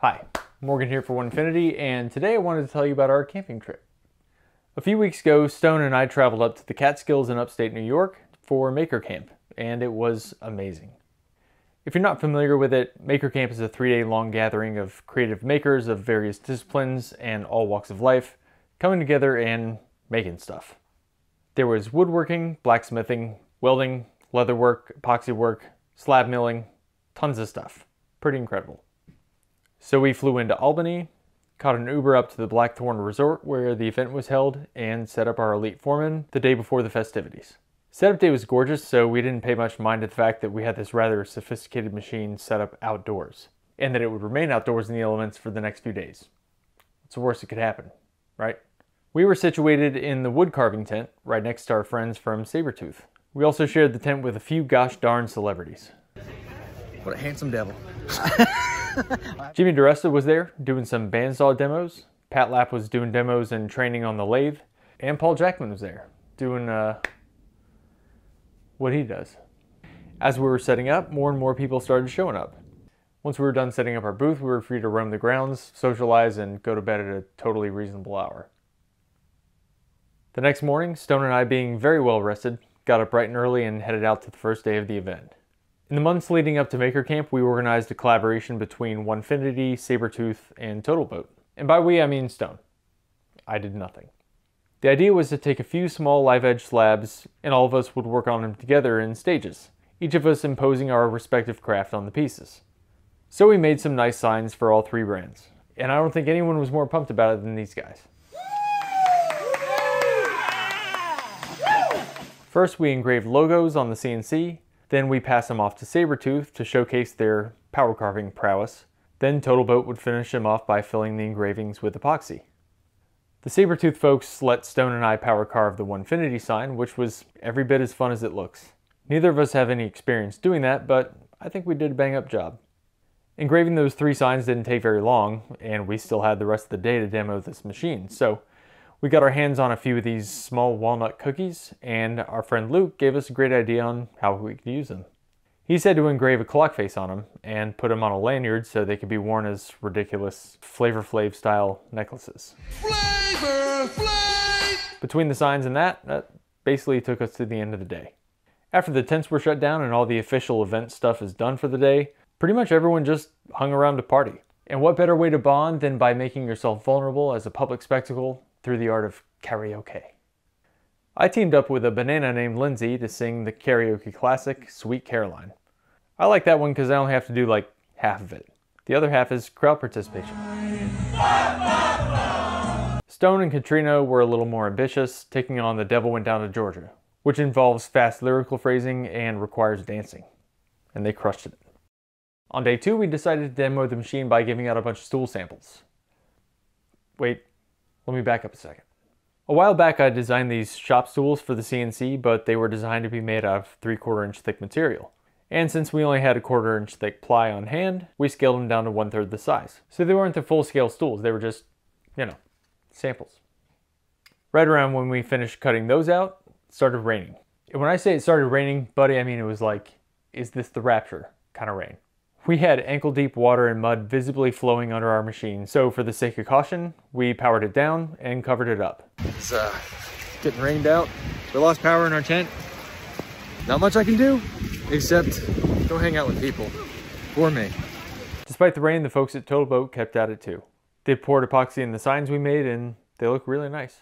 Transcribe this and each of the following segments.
Hi, Morgan here for Onefinity, and today I wanted to tell you about our camping trip. A few weeks ago, Stone and I traveled up to the Catskills in upstate New York for Maker Camp, and it was amazing. If you're not familiar with it, Maker Camp is a 3-day long gathering of creative makers of various disciplines and all walks of life coming together and making stuff. There was woodworking, blacksmithing, welding, leatherwork, epoxy work, slab milling, tons of stuff. Pretty incredible. So we flew into Albany, caught an Uber up to the Blackthorn Resort where the event was held, and set up our ELITE Foreman the day before the festivities. Setup day was gorgeous, so we didn't pay much mind to the fact that we had this rather sophisticated machine set up outdoors, and that it would remain outdoors in the elements for the next few days. What's the worst that could happen, right? We were situated in the wood carving tent right next to our friends from Sabretooth. We also shared the tent with a few gosh darn celebrities. What a handsome devil. Jimmy Diresta was there doing some bandsaw demos. Pat Lapp was doing demos and training on the lathe. And Paul Jackman was there doing what he does. As we were setting up, more and more people started showing up. Once we were done setting up our booth, we were free to roam the grounds, socialize, and go to bed at a totally reasonable hour. The next morning, Stone and I, being very well rested, got up bright and early and headed out to the first day of the event. In the months leading up to Maker Camp, we organized a collaboration between Onefinity, Sabretooth, and Total Boat. And by we, I mean Stone. I did nothing. The idea was to take a few small live edge slabs, and all of us would work on them together in stages, each of us imposing our respective craft on the pieces. So we made some nice signs for all three brands. And I don't think anyone was more pumped about it than these guys. First, we engraved logos on the CNC. Then we pass them off to Sabretooth to showcase their power carving prowess. Then Total Boat would finish them off by filling the engravings with epoxy. The Sabretooth folks let Stone and I power carve the Onefinity sign, which was every bit as fun as it looks. Neither of us have any experience doing that, but I think we did a bang up job. Engraving those 3 signs didn't take very long, and we still had the rest of the day to demo this machine, so we got our hands on a few of these small walnut cookies, and our friend Luke gave us a great idea on how we could use them. He said to engrave a clock face on them and put them on a lanyard so they could be worn as ridiculous Flavor Flav style necklaces. Flavor Flav! Between the signs and that basically took us to the end of the day. After the tents were shut down and all the official event stuff is done for the day, pretty much everyone just hung around to party. And what better way to bond than by making yourself vulnerable as a public spectacle through the art of karaoke. I teamed up with a banana named Lindsay to sing the karaoke classic, Sweet Caroline. I like that one because I only have to do like half of it. The other half is crowd participation. Stone and Katrina were a little more ambitious, taking on The Devil Went Down to Georgia, which involves fast lyrical phrasing and requires dancing. And they crushed it. On day 2, we decided to demo the machine by giving out a bunch of stool samples. Wait. Let me back up a second. A while back I designed these shop stools for the CNC, but they were designed to be made out of 3/4 inch thick material. And since we only had a 1/4 inch thick ply on hand, we scaled them down to 1/3 the size. So they weren't the full scale stools, they were just, samples. Right around when we finished cutting those out, it started raining. And when I say it started raining, buddy, I mean it was like, is this the rapture kind of rain. We had ankle-deep water and mud visibly flowing under our machine, so for the sake of caution, we powered it down and covered it up. It's getting rained out. We lost power in our tent. Not much I can do, except go hang out with people. For me. Despite the rain, the folks at Total Boat kept at it too. They poured epoxy in the signs we made, and they look really nice.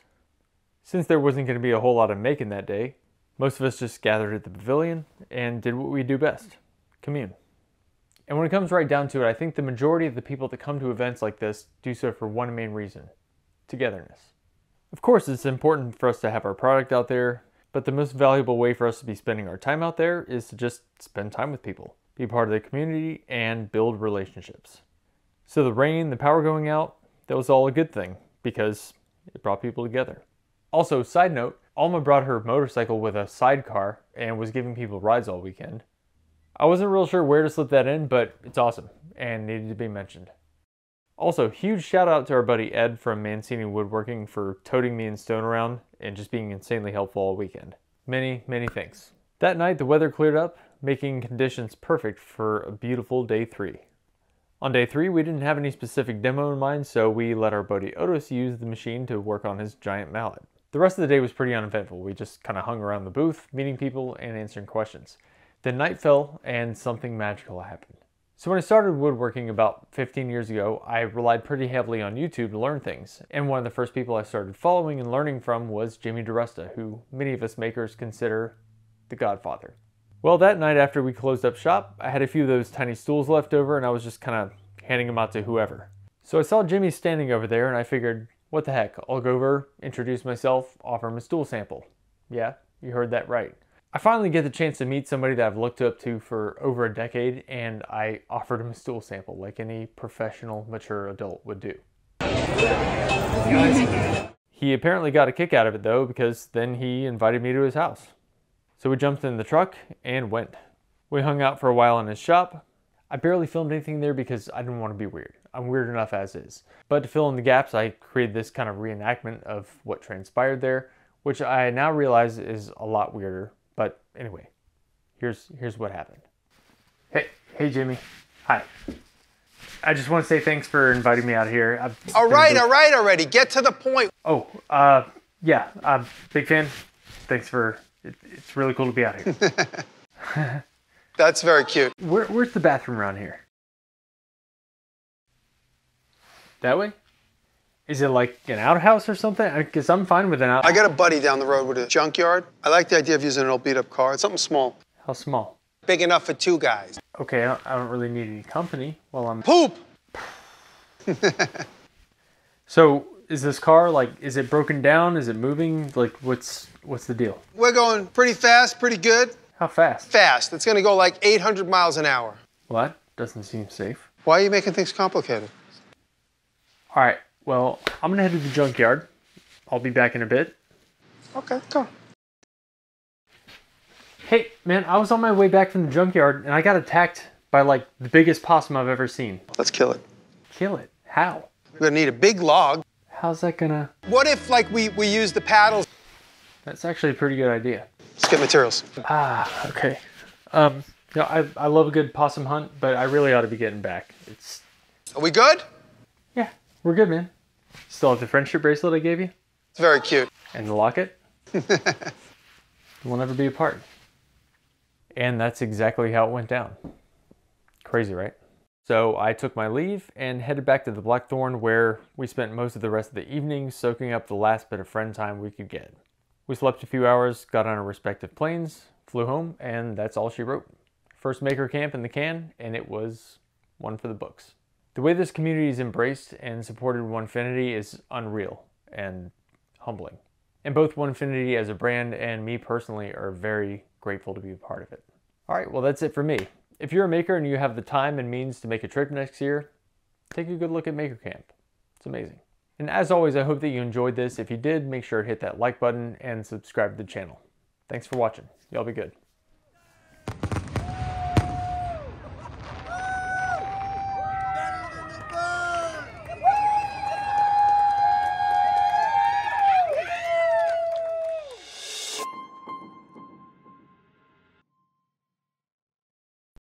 Since there wasn't going to be a whole lot of making that day, most of us just gathered at the pavilion and did what we do best, commune. And when it comes right down to it, I think the majority of the people that come to events like this do so for one main reason: togetherness. Of course, it's important for us to have our product out there, but the most valuable way for us to be spending our time out there is to just spend time with people, be part of the community, and build relationships. So the rain, the power going out, that was all a good thing because it brought people together. Also, side note, Alma brought her motorcycle with a sidecar and was giving people rides all weekend. I wasn't real sure where to slip that in, but it's awesome and needed to be mentioned. Also, huge shout out to our buddy Ed from Mancini Woodworking for toting me and Stone around and just being insanely helpful all weekend. Many, many thanks. That night the weather cleared up, making conditions perfect for a beautiful day 3. On day 3, we didn't have any specific demo in mind, so we let our buddy Odes use the machine to work on his giant mallet. The rest of the day was pretty uneventful. We just kind of hung around the booth, meeting people and answering questions. Then night fell and something magical happened. So when I started woodworking about 15 years ago, I relied pretty heavily on YouTube to learn things. And one of the first people I started following and learning from was Jimmy Diresta, who many of us makers consider the godfather. Well, that night after we closed up shop, I had a few of those tiny stools left over and I was just kind of handing them out to whoever. So I saw Jimmy standing over there and I figured, what the heck, I'll go over, introduce myself, offer him a stool sample. Yeah, you heard that right. I finally get the chance to meet somebody that I've looked up to for over a decade, and I offered him a stool sample like any professional, mature adult would do. He apparently got a kick out of it though, because then he invited me to his house. So we jumped in the truck and went. We hung out for a while in his shop. I barely filmed anything there because I didn't want to be weird. I'm weird enough as is. But to fill in the gaps, I created this kind of reenactment of what transpired there, which I now realize is a lot weirder. But anyway, here's what happened. Hey Jimmy. Hi. I just want to say thanks for inviting me out here. All right already. Get to the point. Oh, yeah, I'm a big fan. Thanks for, it's really cool to be out here. That's very cute. Where's the bathroom around here? That way? Is it like an outhouse or something? Because I'm fine with an outhouse. I got a buddy down the road with a junkyard. I like the idea of using an old beat-up car. It's something small. How small? Big enough for 2 guys. Okay, I don't really need any company while I'm... Poop! So, is this car, like, is it broken down? Is it moving? Like, what's the deal? We're going pretty fast, pretty good. How fast? Fast. It's gonna go like 800 miles an hour. Well, that doesn't seem safe. Why are you making things complicated? All right, well, I'm gonna head to the junkyard. I'll be back in a bit. Okay, go. Hey, man, I was on my way back from the junkyard and I got attacked by like the biggest possum I've ever seen. Let's kill it. Kill it? How? We're gonna need a big log. How's that gonna... What if, like, we use the paddles? That's actually a pretty good idea. Let's get materials. Ah, okay. You know, I love a good possum hunt, but I really ought to be getting back. Are we good? Yeah, we're good, man. Still have the friendship bracelet I gave you? It's very cute. And the locket? We'll never be apart. And that's exactly how it went down. Crazy, right? So I took my leave and headed back to the Blackthorn, where we spent most of the rest of the evening soaking up the last bit of friend time we could get. We slept a few hours, got on our respective planes, flew home, and that's all she wrote. First maker camp in the can, and it was one for the books. The way this community is embraced and supported Onefinity is unreal and humbling. And both Onefinity as a brand and me personally are very grateful to be a part of it. All right, well, that's it for me. If you're a maker and you have the time and means to make a trip next year, take a good look at Maker Camp. It's amazing. And as always, I hope that you enjoyed this. If you did, make sure to hit that like button and subscribe to the channel. Thanks for watching. Y'all be good.